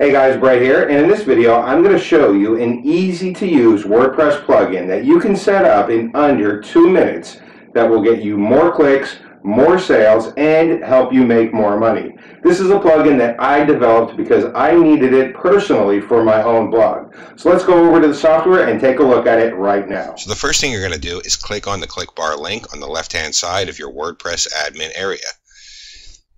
Hey guys, Brett here, and in this video I'm going to show you an easy to use WordPress plugin that you can set up in under 2 minutes that will get you more clicks, more sales, and help you make more money. This is a plugin that I developed because I needed it personally for my own blog. So let's go over to the software and take a look at it right now. So the first thing you're going to do is click on the ClickBar link on the left-hand side of your WordPress admin area.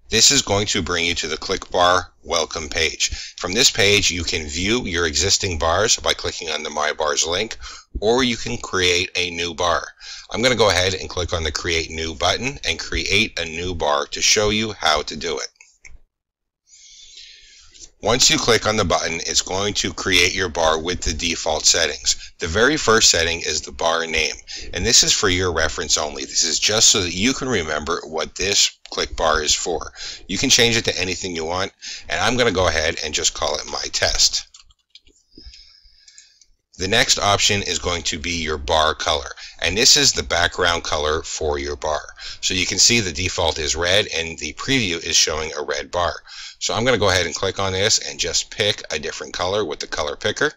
This is going to bring you to the ClickBar welcome page. From this page, you can view your existing bars by clicking on the My Bars link, or you can create a new bar. I'm going to go ahead and click on the Create New button and create a new bar to show you how to do it. Once you click on the button, it's going to create your bar with the default settings. The very first setting is the bar name, and this is for your reference only. This is just so that you can remember what this ClickBar is for. You can change it to anything you want, and I'm going to go ahead and just call it My Test. The next option is going to be your bar color, and this is the background color for your bar. So you can see the default is red and the preview is showing a red bar. So I'm going to go ahead and click on this and just pick a different color with the color picker.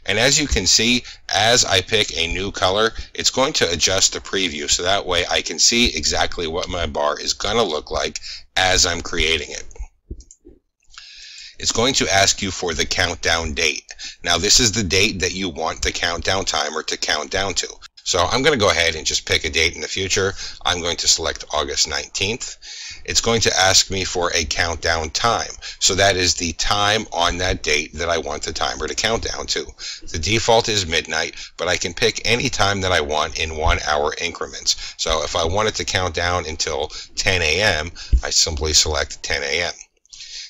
And as you can see, as I pick a new color, it's going to adjust the preview so that way I can see exactly what my bar is going to look like as I'm creating it. It's going to ask you for the countdown date. Now this is the date that you want the countdown timer to count down to. So I'm going to go ahead and just pick a date in the future. I'm going to select August 19th. It's going to ask me for a countdown time. So that is the time on that date that I want the timer to count down to. The default is midnight, but I can pick any time that I want in 1 hour increments. So if I want it to count down until 10 a.m., I simply select 10 a.m.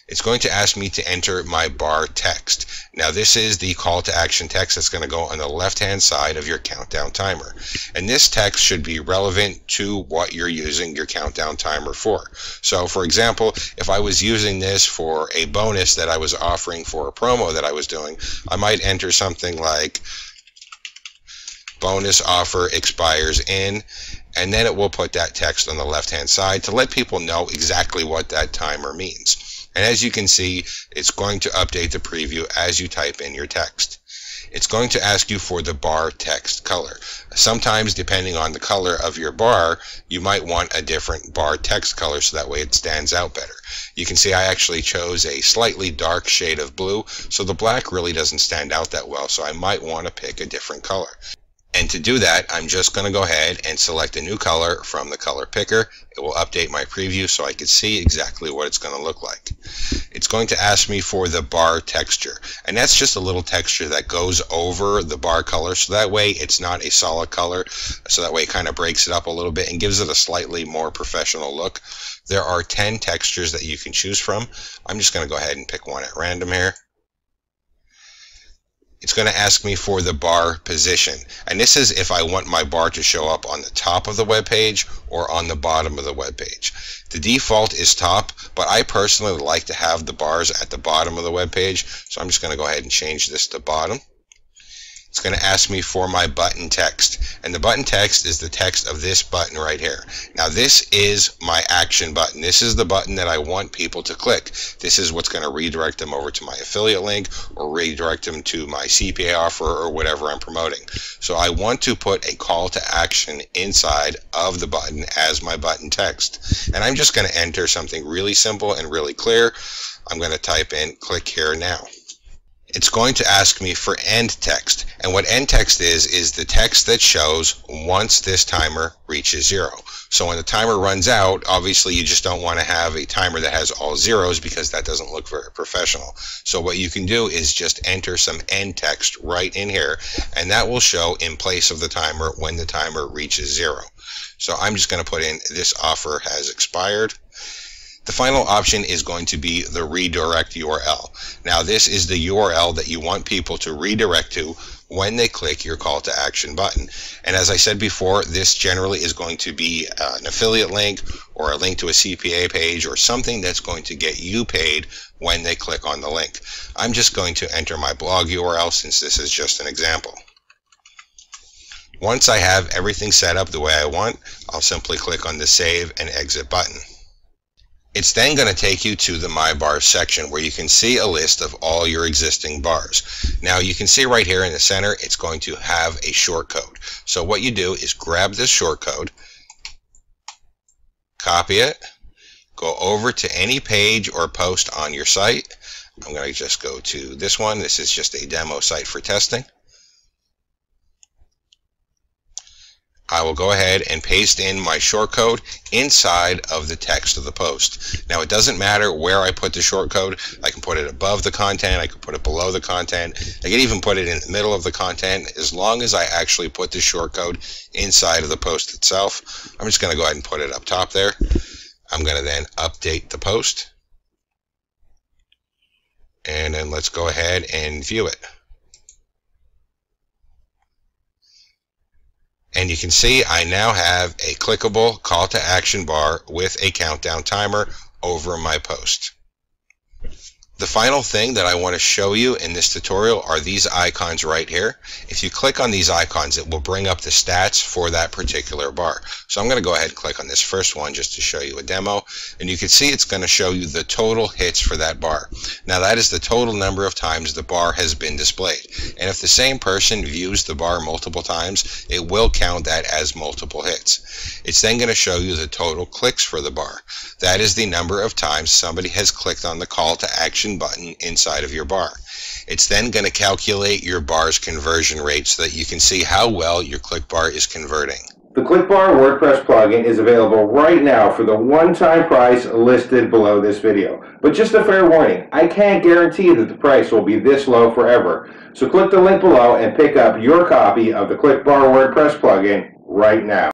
It's going to ask me to enter my bar text. Now this is the call to action text that's going to go on the left hand side of your countdown timer. And this text should be relevant to what you're using your countdown timer for. So for example, if I was using this for a bonus that I was offering for a promo that I was doing, I might enter something like bonus offer expires in, and then it will put that text on the left hand side to let people know exactly what that timer means. And as you can see, it's going to update the preview as you type in your text. It's going to ask you for the bar text color. Sometimes, depending on the color of your bar, you might want a different bar text color so that way it stands out better. You can see I actually chose a slightly dark shade of blue, so the black really doesn't stand out that well, so I might want to pick a different color. And to do that, I'm just going to go ahead and select a new color from the color picker. It will update my preview so I can see exactly what it's going to look like. It's going to ask me for the bar texture, and that's just a little texture that goes over the bar color, so that way it's not a solid color, so that way it kind of breaks it up a little bit and gives it a slightly more professional look. There are 10 textures that you can choose from. I'm just going to go ahead and pick one at random here. It's going to ask me for the bar position, and this is if I want my bar to show up on the top of the web page or on the bottom of the web page. The default is top, but I personally like to have the bars at the bottom of the web page, so I'm just going to go ahead and change this to bottom. It's going to ask me for my button text, and the button text is the text of this button right here. Now this is my action button. This is the button that I want people to click. This is what's going to redirect them over to my affiliate link or redirect them to my CPA offer or whatever I'm promoting. So I want to put a call to action inside of the button as my button text. And I'm just going to enter something really simple and really clear. I'm going to type in click here now. It's going to ask me for end text, and what end text is the text that shows once this timer reaches 0. So when the timer runs out, obviously you just don't want to have a timer that has all zeros because that doesn't look very professional. So what you can do is just enter some end text right in here, and that will show in place of the timer when the timer reaches 0. So I'm just going to put in this offer has expired. The final option is going to be the redirect URL. Now this is the URL that you want people to redirect to when they click your call to action button. And as I said before, this generally is going to be an affiliate link or a link to a CPA page or something that's going to get you paid when they click on the link. I'm just going to enter my blog URL since this is just an example. Once I have everything set up the way I want, I'll simply click on the Save and Exit button. It's then going to take you to the My Bars section where you can see a list of all your existing bars. Now you can see right here in the center it's going to have a shortcode. So what you do is grab this shortcode, copy it, go over to any page or post on your site. I'm going to just go to this one. This is just a demo site for testing. I will go ahead and paste in my shortcode inside of the text of the post. Now it doesn't matter where I put the shortcode. I can put it above the content, I can put it below the content, I can even put it in the middle of the content, as long as I actually put the shortcode inside of the post itself. I'm just going to go ahead and put it up top there. I'm going to then update the post, and then let's go ahead and view it. And you can see I now have a clickable call to action bar with a countdown timer over my post. The final thing that I want to show you in this tutorial are these icons right here. If you click on these icons, it will bring up the stats for that particular bar. So I'm going to go ahead and click on this first one just to show you a demo, and you can see it's going to show you the total hits for that bar. Now that is the total number of times the bar has been displayed, and if the same person views the bar multiple times, it will count that as multiple hits. It's then going to show you the total clicks for the bar. That is the number of times somebody has clicked on the call to action button inside of your bar. It's then going to calculate your bar's conversion rate so that you can see how well your ClickBar is converting. The ClickBar WordPress plugin is available right now for the one-time price listed below this video. But just a fair warning, I can't guarantee that the price will be this low forever. So click the link below and pick up your copy of the ClickBar WordPress plugin right now.